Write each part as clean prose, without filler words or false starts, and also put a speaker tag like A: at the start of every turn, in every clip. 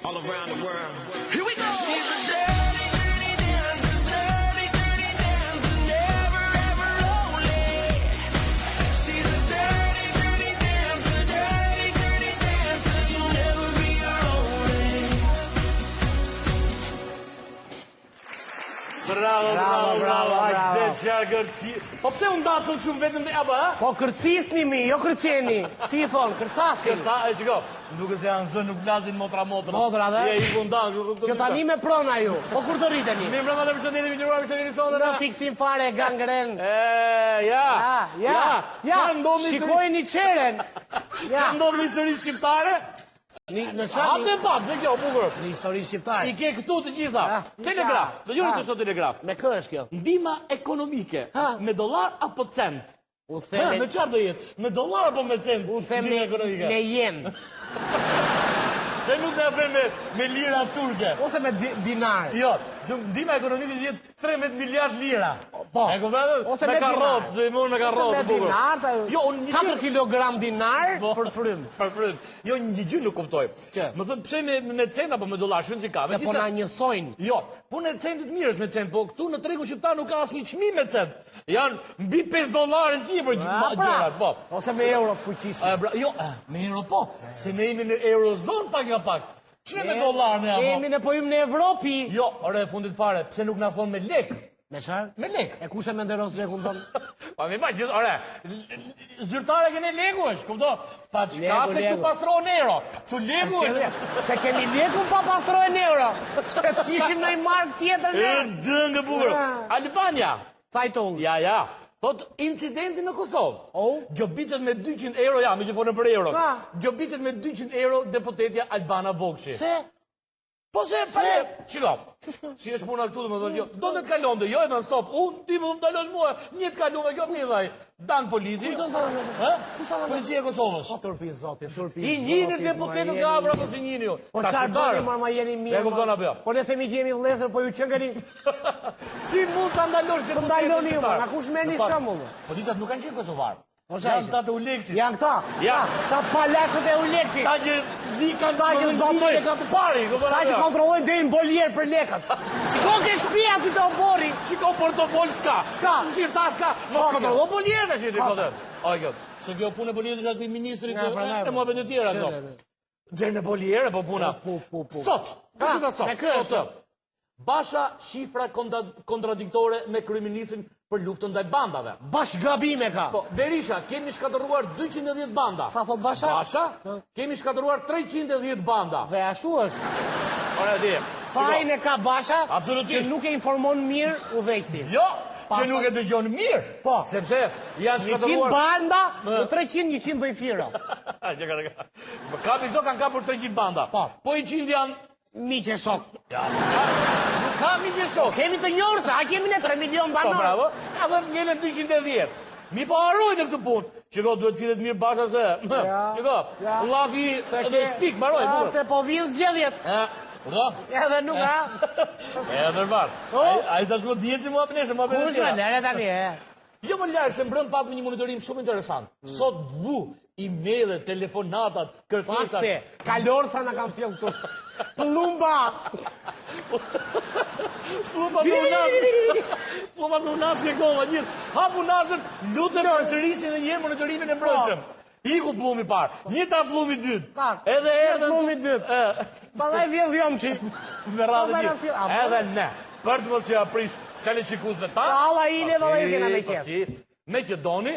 A: all around the world. Here we go!
B: She's a dirty, dirty dancer, dirty, dirty dancer, never ever lonely. She's a dirty, dirty dancer, dirty, dirty dancer, you'll never be lonely.
C: Bravo. Po pse unë datën shumë vetëm apo ha?
D: Po kërcisni mi, jo kërceni. Si i thon, kërcasin.
C: Kërca, e çiko. Duke se janë zënë nuk flasin motra.
D: Motra, dhe?
C: Je i kundan,
D: Që tani me prona ju. Po kur të rriteni?
C: Mi brama në përshëndetje, mi nderuar përshëndetje sonë.
D: Në fiksim fare gangren.
C: Ja.
D: Shikojeni qeren.
C: Sa ndodh në histori shqiptare?
D: Në
C: Hapë pak, se kjo, bukur.
D: Në histori shqiptare.
C: I ke këtu të gjitha. Telegraf. Dëgjoni se sot telegraf.
D: Me kë është kjo?
C: Ndihma ekonomike. Me dollar apo cent?
D: U them
C: me çfarë do jetë? Me dollar apo me cent?
D: U them me jen.
C: Se nuk na vjen me lira turke.
D: Ose me dinar.
C: Jo, ndihma ekonomike do jetë 13 miliard lira.
D: Po.
C: E kupton?
D: Ose me
C: karrocë, do i morë me karrocë.
D: Me dinar.
C: Jo,
D: 4 kilogram dinar për frym.
C: Për frym. Jo, një gjë nuk kuptoj. Më thon pse me cent apo me dollar, shumë që ka.
D: Se po na njësojnë.
C: Jo, po në centit mirë është me cent, po këtu në tregun shqiptar nuk ka asnjë çmim me cent. Janë mbi 5 dollarë si për gjërat, po.
D: Ose me euro të fuqishëm.
C: Jo, me euro po. Se ne jemi në eurozon pak. Çfarë me dollar ne apo?
D: Jemi po jemi në Evropi.
C: Jo, ore fundit fare, pse nuk na thon me lek?
D: Me çfarë?
C: Me lek.
D: E kush e menderon se lekun ton?
C: Pa me gjithë, ore. Zyrtare keni leku është, kupto? Pa çka se tu pastron euro. Tu leku është.
D: Se kemi lekun pa pastrohen euro. Se të kishim në mark tjetër ne.
C: Dëngë bukur. Albania.
D: Fajton.
C: Ja. Thot incidenti në Kosovë. Gjobitet me 200 euro, me që folën për euro. Gjobitet me 200 euro deputetja Albana Vokshi.
D: Se?
C: Po se, qiko, si është puna këtu, më dhënë, do të të kalonde, jo e thënë stop, unë, ti më dalosh mua, një të kalume, kjo mi dhaj, danë polici.
D: Kushtë të thënë?
C: Policia e Kosovës.
D: Po tërpis, zotit, tërpis.
C: I njëni deputetët nga abra, po si njëni jo.
D: Po qarë bëni, marma jeni mirë.
C: E kupton apo jo?
D: Po ne themi që jemi vlezër, po ju qëngëni.
C: Si mund të ndalosh deputetët?
D: Ndaloni ju, na kush meni shëmbull.
C: Policat nuk kanë qenë Kosovarë. Janë ta të Uleksit.
D: Janë këta?
C: Ja.
D: Ta palacët e Uleksit.
C: Ta që kanë të pari.
D: Ta që kontrollojnë deri në boljer për lekët. Shiko ke shtëpia këtu të obori.
C: Shiko portofol s'ka. Shirta s'ka. Më kontrollo boljer të shirti këtë. O, kjo. Se kjo punë e boljer të shirti ministri e mua për të tjera këto. Gjerë në boljer e po puna. Sot.
D: Me kështë.
C: Basha shifra kontradiktore me kryeministrin për luftën ndaj bandave.
D: Bashkëgabime ka.
C: Po, Berisha, kemi shkatëruar 210 banda.
D: Sa thot Basha?
C: Basha, kemi shkatëruar 310 banda.
D: Dhe ashtu është.
C: Ora di.
D: Fajin e ka Basha,
C: Absolutisht.
D: që nuk e informon mirë udhëheqësin.
C: Jo, që nuk e dëgjon mirë.
D: Po.
C: Sepse janë
D: 100
C: shkatëruar
D: banda, në 300 bëjnë fira.
C: Kapi këto kanë kapur 300 banda. Po 100 janë
D: miqe shok.
C: Nuk ka miqe shok.
D: Kemi të njohur se a kemi ne 3 milion banor.
C: Po bravo. Edhe ngelen 210. Mi po harrojnë në këtë punë. Çiko duhet cilët mirë Basha se. Çiko. Llafi edhe spik mbaroj.
D: Se po vjen zgjedhjet.
C: Do?
D: Edhe nuk ha.
C: Edhe var. Ai tashmë dihet se mua pënesë, mua bëhet.
D: Kush më lere tani?
C: Jo më larg, se mbrëm pak me një monitorim shumë interesant. Sot email-e, telefonatat, kërkesat.
D: Pase, kalorca na kanë fjell këtu. Plumba!
C: Plumba plunas ke koma gjithë. Ha punasën, lutem përsërisin dhe një monitorimin e mbrëmshëm. Iku plumi parë, njëta plumi dytë. Edhe
D: plumi dytë. Pastaj vjen dhjomçi.
C: Me radhë gjithë. Edhe ne, për të mos ju aprish kaleshikuzve ta.
D: Allah ine dhe dhe kena me qenë.
C: Me që doni,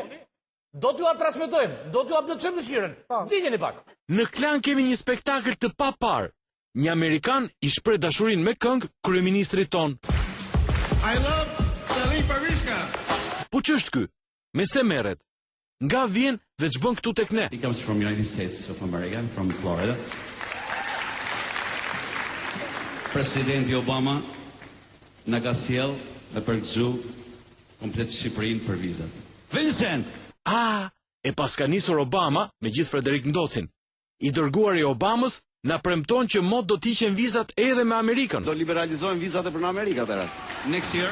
C: do t'ju a transmetojmë, do t'ju a plëtsojmë dëshiren. Dijeni pak.
E: Në Klan kemi një spektakël të papar. Një Amerikan i shpreh dashurinë me këngë kryeministrit ton.
F: I love Salih Barishka.
E: Po ç'është ky? Me se merret? Nga vjen dhe ç'bën këtu tek ne?
G: He comes from United States of America, from Florida. Presidenti Obama na ka sjell me përgëzu komplet Shqipërinë për vizat. Vincent!
E: E pas ka nisur Obama me gjithë Frederik Ndocin. I dërguari i Obamës na premton që mod do t'iqen vizat edhe me Amerikën.
H: Do liberalizojnë vizat e për në Amerikë atëra.
G: Next year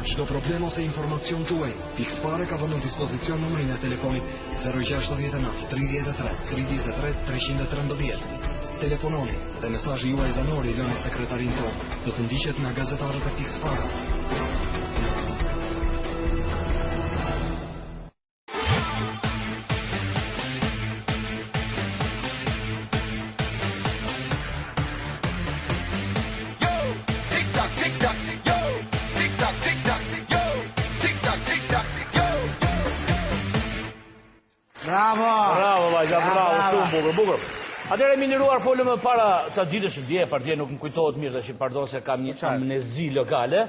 I: Për çdo problem ose informacion tuaj, Pixpare ka vënë në dispozicion numrin e telefonit 069 33 33 313. telefononi dhe mesazhi juaj zanor i lënë sekretarin tonë do të ndiqet nga gazetarët e Pikë Sfara.
D: Bravo!
C: Bravo, vajza, bravo, shumë bukur. Atëherë minderuar folëm më para ca ditësh dje, partija nuk më kujtohet mirë tash, pardon se kam një amnezi lokale.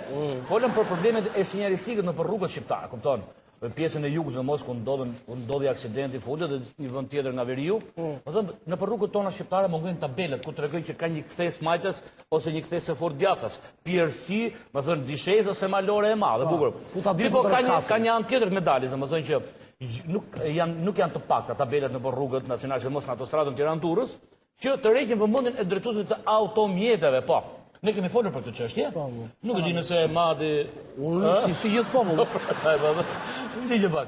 C: Folëm për problemet e sinjalistikët nëpër rrugët shqiptare, kupton? Në pjesën e jugut në mos ku ndodhi aksidenti fulet dhe një vend tjetër nga veriu. Do thënë nëpër rrugët tona shqiptare mungojnë tabelat ku tregojnë që ka një kthes majtës ose një kthes e fort djathtas. Piersi, më thënë dishez ose malore e madhe, bukur. Po ka një anë tjetër të medalit, domethënë që nuk janë të pakta tabelat nëpër rrugët nacionale, mos në autostradën Tiranë-Durrës, që të rreqin vëmendjen e drejtuesit të automjeteve, po. Ne kemi folur për këtë çështje. Nuk e di nëse e madhi
D: unë si gjithë populli.
C: Ndiqe pak.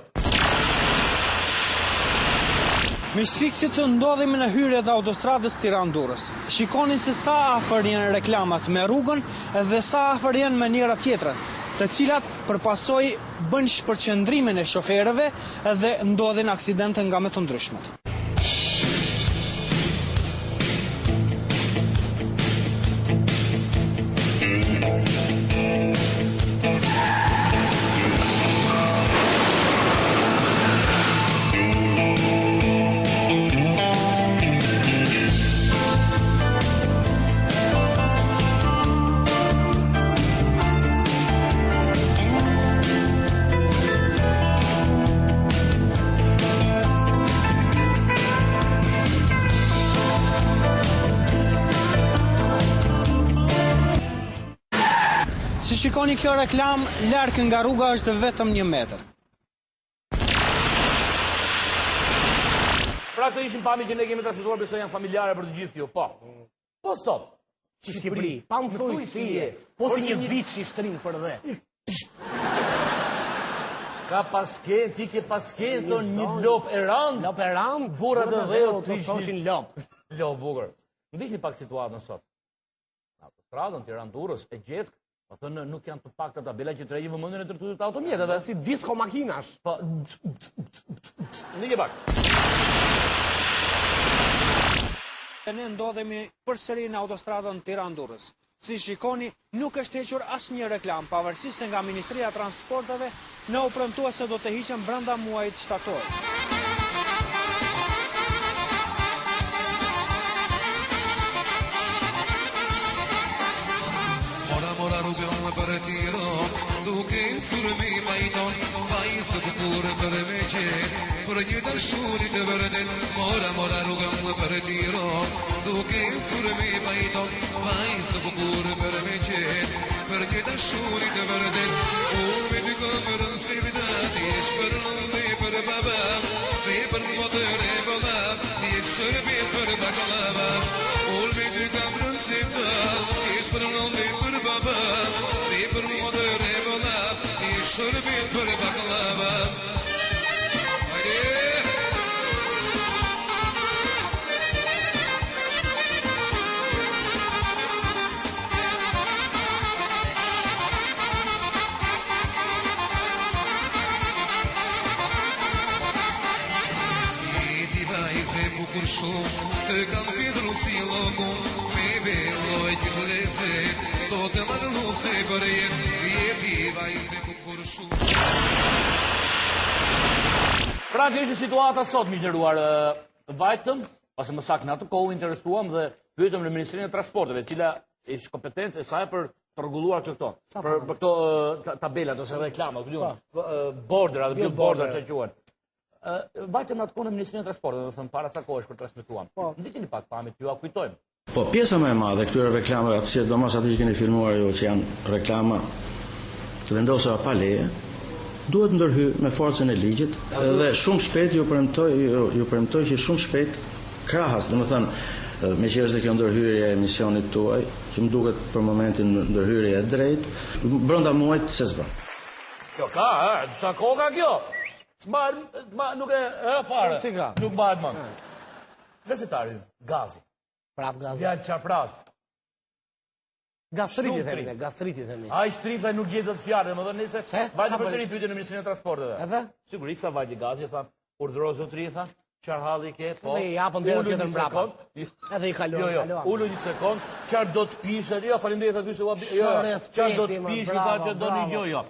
J: Misfiksit të ndodhemi në hyrje të autostradës Tiranë-Durrës. Shikoni se sa afër janë reklamat me rrugën dhe sa afër janë me njëra tjetrën, të cilat përpasoj bën shpërqendrimin e shoferëve dhe ndodhin aksidente nga më të ndryshmet. Si shikoni kjo reklam, larg nga rruga është vetëm 1 metër.
C: Pra të ishim pamit që ne kemi transmetuar, besoj janë familjare për të gjithë ju, po. Po sot,
D: Që Shqipëri, pa më thujësie, po si një vit që i shtrim për dhe.
C: Ka pasken, ti ke pasken, thonë një lop e rand.
D: Lop e rand,
C: burrat e dheu
D: të thoshin lop.
C: Lop, bukur. Ndiqni pak situatën sot. Në autostradën Tiranë-Durrës e gjetk, po thënë nuk janë të pakta tabela që tregojnë vëmendjen e drejtuesit të automjeteve.
D: Si disko makinash.
C: Po. Ndiqni pak.
J: Ne ndodhemi përsëri në autostradën Tiranë-Durrës. Si shikoni, nuk është hequr asnjë reklam, pavarësisht se nga Ministria e Transporteve na u premtua se do të hiqen brenda muajit shtator.
B: Mora rrugën për Tiranë, duke sulmi majton, vajzë të bukur për me qenë, për një dashuri të vërtet. Mora rrugën për Tiranë, duke sulmi majton, vajzë të bukur për me qenë, për një dashuri të vërtet. Me dy këmbërën si vidati, për nëve për baba, për motër e bolla, shërbi për baklava. Me dy këmbërën si vidati, për nëve për baba, për motër e bolla, shërbi për baklava. Bukur shumë, të kam fidru si lokum, me beloj që të leze, do të më nëse për jeti vajze bukur shumë.
C: Pra kjo është situata sot, miqëruar, vajtëm, ose më saktë në atë kohë interesuam dhe pyetëm në Ministrinë e Transporteve, cila është kompetencë e saj për të rregulluar këto. Për këto tabelat ose reklamat, border, apo billboarder që quhen. Vajtëm në atë kohë në Ministrinë e Transporteve, do të thënë para ca kohësh kur transmetuam. Ndiqni pak pamit, ju a kujtojmë.
K: Po, pjesa më e madhe këtyre reklamave, sidomos ato që keni filmuar ju që janë reklama të vendosura pa leje, duhet ndërhyr me forcën e ligjit dhe shumë shpejt ju premtoj që shumë shpejt krahas, domethënë me që është kjo ndërhyrje e emisionit tuaj, që më duket për momentin ndërhyrje e drejtë, brenda muajit se s'bën.
C: Kjo ka, sa kohë ka kjo? Nuk e fare, nuk bëhet më. Gazetari, gazi.
D: Prap gazet.
C: Djalë çapras.
D: Gastriti themi ne, gastriti themi.
C: Ai shtrita nuk gjetet fjalë, më thënë nëse vajte përsëri pyetën në Ministrinë e Transporteve.
D: Edhe?
C: Sigurisht sa vajte gazi, tha, urdhëro zotri, tha, çfarë halli ke, po.
D: Ne japën derën tjetër mbrapa. Edhe i kalon.
C: Jo, ulu një sekond, çfarë do të pish, jo, faleminderit aty se u abi. Jo, çfarë do të pish, i tha që doni jo.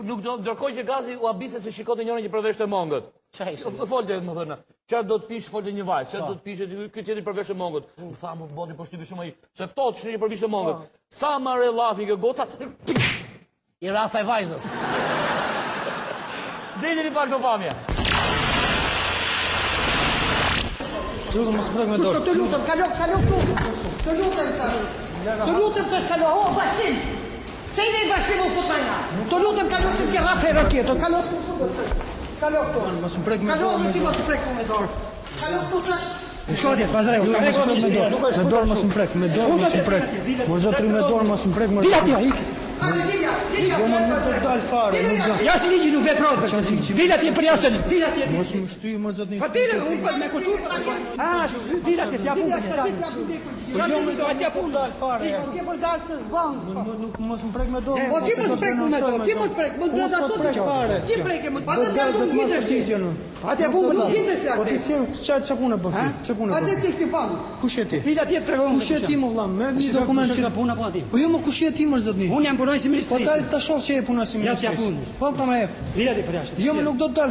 C: Nuk do, ndërkohë që gazi u abise se shikote njërin që përveshte mongët. Folte, më thënë, çfarë do të pish, folte një vajzë, çfarë do të pish, ky tjetri përveshte mongët. Më tha, më bodi po shtypi shumë ai, se ftohtë që një përveshte mongët. Sa marrë llafi që goca,
D: i rasa e vajzës.
C: Deli pak në pamje.
J: Të lutem mos prek me dorë.
L: Të lutem, kalo këtu. Të lutem të shkalo, o bashkim. Se i bashkim u fut më. Të lutem kalo që ke rrap herë tjetër. Kalo këtu.
J: Mos më prek me dorë.
L: Kalo ti mos prek me dorë. Kalo këtu tash.
J: Shkotje, pasreu. Me dorë mos më prek, me dorë mos më prek. Mos zotri me dorë mos më prek.
L: Dila ti, ik.
J: Jo më nuk të dal fare, nuk do.
L: Ja si ligji nuk veproj për çfarë. Dila ti për jashtë. Dila ti.
J: Mos më shtyj më zotni.
L: Po dila unë pas me kulturë. Ah, dila ti ja punë.
J: Po jo më do atja punë dal fare.
L: Ti po dal të zban.
J: Nuk mos më prek me dorë.
L: Po ti mos prek me dorë. Ti mos prek, mund të ato të
J: fare.
L: Ti prek më.
J: Po dal do të më përgjigjen unë.
L: Atja punë.
J: Po ti si ç'a punë bën? Ç'a punë bën?
L: Atë ti ti bën.
J: Kush je ti?
L: Dila ti tregon.
J: Kush je ti më vëlla? Me një dokument që
L: puna po aty.
J: Po jo më kush je ti më zotni?
L: Unë jam punoj si ministri.
J: Po dal ta shoh që je punoj si ministri.
L: Ja punë.
J: Po po më jep.
L: Dila ti për jashtë.
J: Jo më nuk do të dal.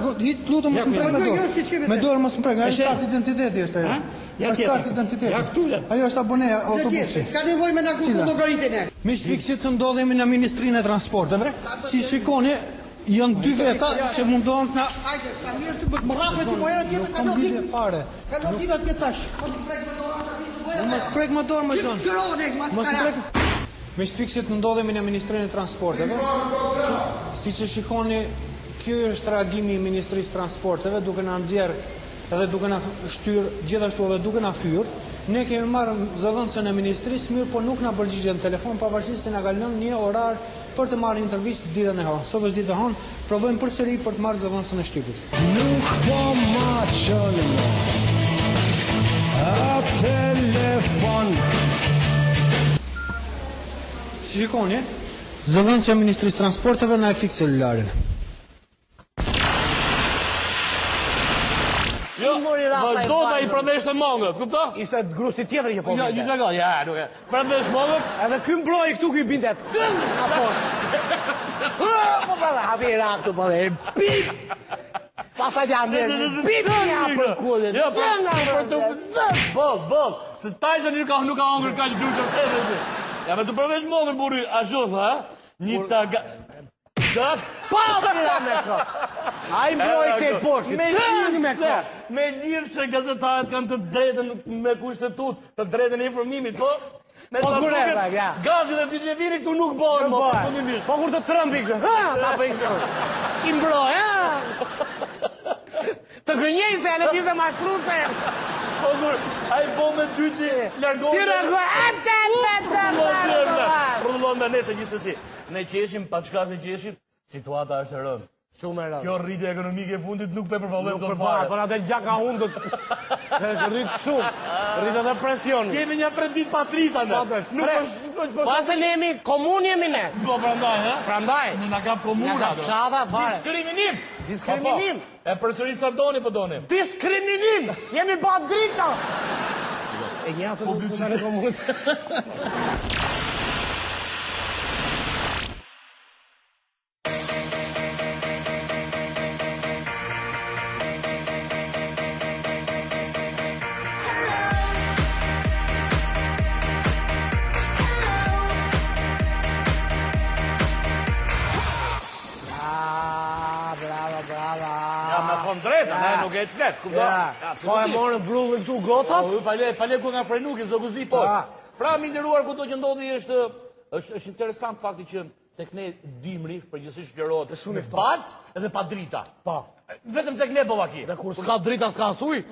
J: Lutem mos më prek me dorë. Me dorë mos më prek. Ai është identiteti është ajo. Ja ti. Është identiteti.
L: Ja këtu.
J: Ajo është aboneja autobusi.
L: Ka nevojë me na kuptoj llogaritë ne.
J: Mish fiksit të ndodhemi në Ministrinë e Transporteve. Si shikoni, janë dy veta që mundohen na.
L: Hajde, ka mirë të bëj mrapë ti po era tjetër ka do ti
J: fare.
L: Ka do ti vetë tash. Mos prek me dorë.
J: Mos prek me dorë më zon.
L: Mos
J: prek. Mish fiksit të ndodhemi në Ministrinë e Transporteve. Siç e shikoni, ky është reagimi i Ministrisë së Transporteve duke na nxjerr edhe duke na shtyr gjithashtu edhe duke na fyr. Ne kemi marrë zëvendësën e ministrisë, mirë po nuk na përgjigjen në telefon, pavarësisht se na ka lënë një orar për të marrë intervistë ditën e hënë. Sot është ditë e hënë, provojmë përsëri për të marrë zëvendësën e shtypit.
B: Nuk po maqën a telefon.
J: Si shikoni, zëvendësja e Ministrisë së Transporteve na e fik celularin.
C: Vazhdo ta i përvesh mongët, kupto?
D: Ishte grushti tjetër që po.
C: Jo, një sekond, ja, nuk e. Përvesh mongët,
D: edhe ky mbroi këtu ky binte. Apo. Po balla, hapi raktu po dhe pip. Pastaj janë pip ja për kulën.
C: Jo, për të boll. Se Tyson nuk ka hëngur kaq duket se. Ja, me të përvesh mongët burri, ashtu tha, një taga.
D: Pa vira me kot. Ai mbroi te poshtë.
C: Me gjithë se gazetarët kanë të drejtën me kushtetut, të drejtën e informimit, po? Me
D: po kur
C: gazi dhe DJ-viri këtu nuk bëhen, po fundimisht.
D: Po kur të trëmbi kështu. Ha, po i mbroi, ha. Të gënjej se në dizë mashtrute.
C: Po kur ai po me dyti largon.
D: Ti
C: Rrullon me nesër gjithsesi. Ne qeshim, pa çka se qeshim, situata është e rëndë.
D: Shumë e rëndë.
C: Kjo rritje ekonomike e fundit nuk pe përfallon
D: dot fare. Po na del gjaka hundët. Është rrit shumë. Rrit edhe presioni.
C: Kemi një prendit patrita ne. Nuk është
D: Pasë ne jemi komunë jemi ne.
C: Po prandaj, ha?
D: Prandaj.
C: Ne na ka komuna.
D: Na ka fshata fare.
C: Diskriminim.
D: Diskriminim.
C: E përsëri sa doni po doni.
D: Diskriminim. Jemi pa drita. E njëjtë do të bëjë komunë.
C: Nuk e qlet, kupto?
D: Po e morën vrullin këtu gocat?
C: Pa le ku nga frenuki, zoguzi po. Pra, mi nderuar këto që ndodhi është interesant fakti që tek ne dimri, përgjithsisht qërohet shumë i ftohtë edhe pa drita.
D: Po.
C: Vetëm tek ne bovaki.
D: Dhe kur s'ka drita s'ka thuj.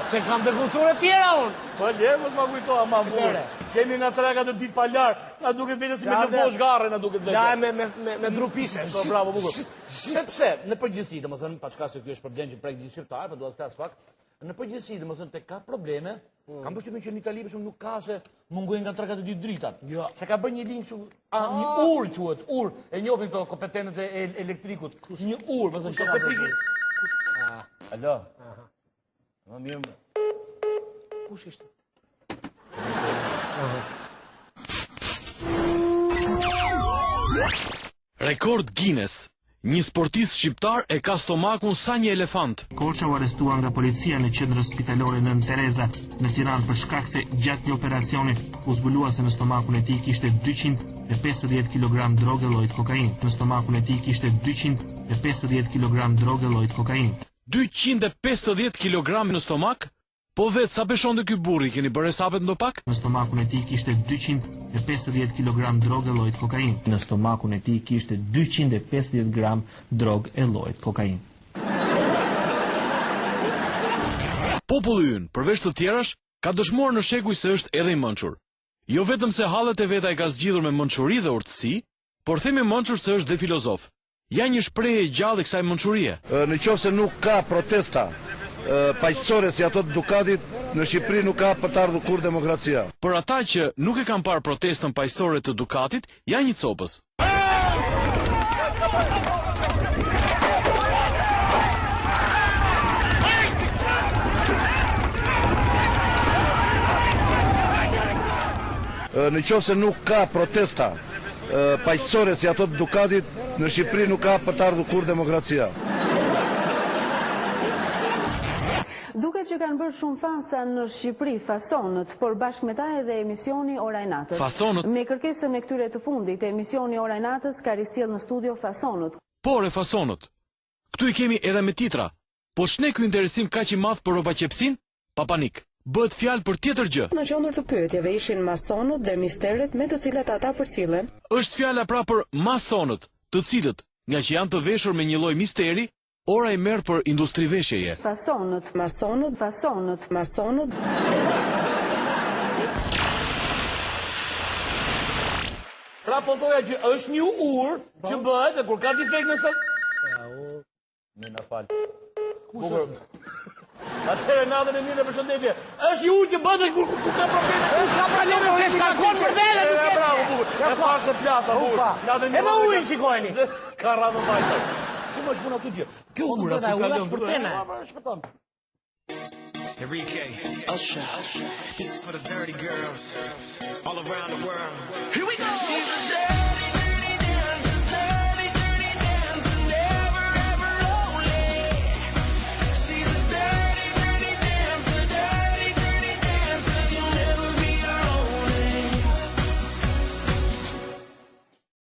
D: Se kam dhe kulturë tjera unë.
C: Po le, mos ma kujtoha ma vure. Kemi nga trega të ditë palar, na duket vete si me të bosh garre, na duket vete.
D: Ja, me drupishe.
C: Po, bravo, bukur. Sepse, në përgjithësi, domethënë, pa çka se ky është problem që prek gjithë shqiptarë, po duhet të flas pak. Në përgjithësi, domethënë tek ka probleme, kam përshtypjen që në Itali për shembull nuk ka se mungojnë nga 3-4 dritat. Se ka bërë një linjë kështu, një ur quhet, ur, e njohin këto kompetentët e elektrikut. Një ur, më thënë, se priki. Alo. Më mirë. Kush ishte?
E: Rekord Guinness. Një sportist shqiptar e ka stomakun sa një elefant.
M: Koça u arrestuar nga policia në qendrën spitalore Nën Tereza në Tiranë për shkak se gjatë një operacioni u zbulua se në stomakun e tij kishte 250 kg drogë llojit kokainë. Në stomakun e tij kishte 250 kg drogë llojit kokainë.
E: 250 kg në stomak? Po vetë, sa peshon dhe ky burri, keni bërë hesabet ndo pak?
M: Në stomakun e tij kishte 250 kg drogë e llojit kokainë. Në stomakun e tij kishte 250 gram drogë e llojit kokainë.
E: Populli ynë, përveç të tjerash, ka dëshmuar në shekuj se është edhe i mençur. Jo vetëm se hallet e veta i ka zgjidhur me mençuri dhe urtësi, por themi mençur se është dhe filozof. Ja një shprehje e gjallë e kësaj mençurie.
N: Në qoftë se nuk ka protesta paqësore si ato të Dukatit, në Shqipëri nuk ka për të ardhur kur demokracia.
E: Për ata që nuk e kanë parë protestën paqësore të Dukatit, janë një copës.
N: Në qoftë se nuk ka protesta paqësore si ato të Dukatit, në Shqipëri nuk ka për të ardhur kur demokracia.
O: Duket që kanë bërë shumë fansa në Shqipëri fasonët, por bashkë me ta edhe emisioni Ora e Natës.
E: Fasonët?
O: Me kërkesën e këtyre të fundit, emisioni Ora e Natës ka risjell në studio fasonët.
E: Por e fasonët. Këtu i kemi edhe me titra. Po shne ky interesim kaq i madh për roba qepsin? Pa panik. Bëhet fjalë për tjetër gjë.
O: Në qendër të pyetjeve ishin masonët dhe misteret me të cilat ata përcillen.
E: Është fjala pra për masonët, të cilët, nga që janë të veshur me një lloj misteri, ora i merr për industri veshjeje.
O: Fasonët, masonët, fasonët, masonët.
C: Pra po thoja që është një ur që bëhet dhe kur ka defekt në sot. Më na fal. Atëherë natën e mirë në përshëndetje. Është një ur që bëhet kur ka probleme.
D: Ka probleme që shkakon për vete.
C: Bravo, bukur. Ja pasë plasa, bukur.
D: Edhe ujin shikojeni.
C: Ka radhë vajtë. Ku më shpuna këtë gjë? Kjo ura ku ka lënë
D: shpërtene.
A: Enrique, Usher, this is for the dirty girls all around the world. Here we go! She's a